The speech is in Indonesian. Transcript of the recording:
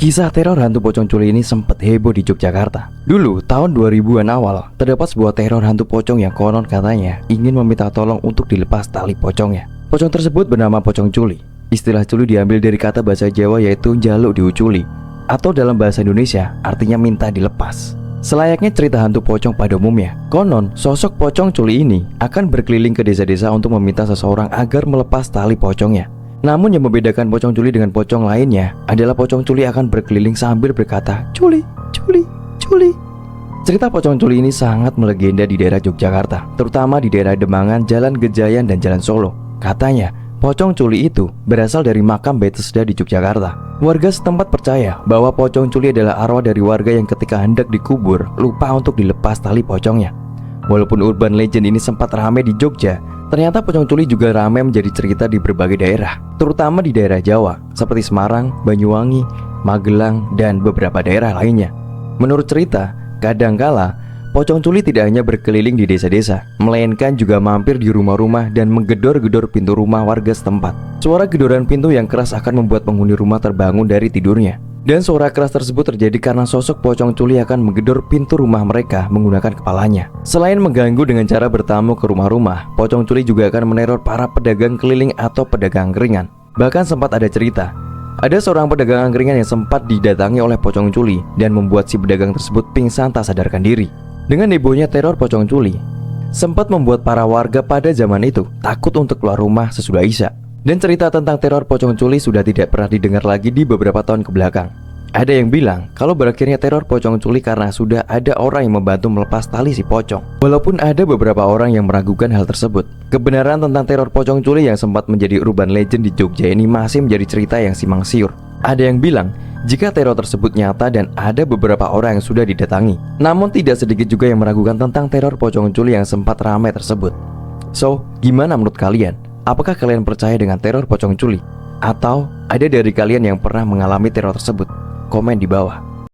Kisah teror hantu pocong culi ini sempat heboh di Yogyakarta. Dulu, tahun 2000-an awal, terdapat sebuah teror hantu pocong yang konon katanya ingin meminta tolong untuk dilepas tali pocongnya. Pocong tersebut bernama pocong culi. Istilah culi diambil dari kata bahasa Jawa yaitu njaluk diuculi, atau dalam bahasa Indonesia artinya minta dilepas. Selayaknya cerita hantu pocong pada umumnya, konon sosok pocong culi ini akan berkeliling ke desa-desa untuk meminta seseorang agar melepas tali pocongnya. Namun yang membedakan pocong culi dengan pocong lainnya adalah pocong culi akan berkeliling sambil berkata, "Culi, culi, culi." Cerita pocong culi ini sangat melegenda di daerah Yogyakarta, terutama di daerah Demangan, Jalan Gejayan, dan Jalan Solo. Katanya, pocong culi itu berasal dari makam Bethesda di Yogyakarta. Warga setempat percaya bahwa pocong culi adalah arwah dari warga yang ketika hendak dikubur lupa untuk dilepas tali pocongnya. Walaupun urban legend ini sempat ramai di Jogja, ternyata pocong culi juga ramai menjadi cerita di berbagai daerah, terutama di daerah Jawa, seperti Semarang, Banyuwangi, Magelang, dan beberapa daerah lainnya. Menurut cerita, kadangkala pocong culi tidak hanya berkeliling di desa-desa, melainkan juga mampir di rumah-rumah dan menggedor-gedor pintu rumah warga setempat. Suara gedoran pintu yang keras akan membuat penghuni rumah terbangun dari tidurnya. Dan suara keras tersebut terjadi karena sosok pocong culi akan menggedor pintu rumah mereka menggunakan kepalanya. Selain mengganggu dengan cara bertamu ke rumah-rumah, pocong culi juga akan meneror para pedagang keliling atau pedagang angkringan. Bahkan sempat ada cerita, ada seorang pedagang angkringan yang sempat didatangi oleh pocong culi dan membuat si pedagang tersebut pingsan tak sadarkan diri. Dengan hebohnya teror pocong culi, sempat membuat para warga pada zaman itu takut untuk keluar rumah sesudah Isya. Dan cerita tentang teror pocong culi sudah tidak pernah didengar lagi di beberapa tahun kebelakang. Ada yang bilang kalau berakhirnya teror pocong culi karena sudah ada orang yang membantu melepas tali si pocong. Walaupun ada beberapa orang yang meragukan hal tersebut, kebenaran tentang teror pocong culi yang sempat menjadi urban legend di Jogja ini masih menjadi cerita yang simpang siur. Ada yang bilang jika teror tersebut nyata dan ada beberapa orang yang sudah didatangi. Namun tidak sedikit juga yang meragukan tentang teror pocong culi yang sempat ramai tersebut. So, gimana menurut kalian? Apakah kalian percaya dengan teror pocong culi? Atau ada dari kalian yang pernah mengalami teror tersebut? Komen di bawah.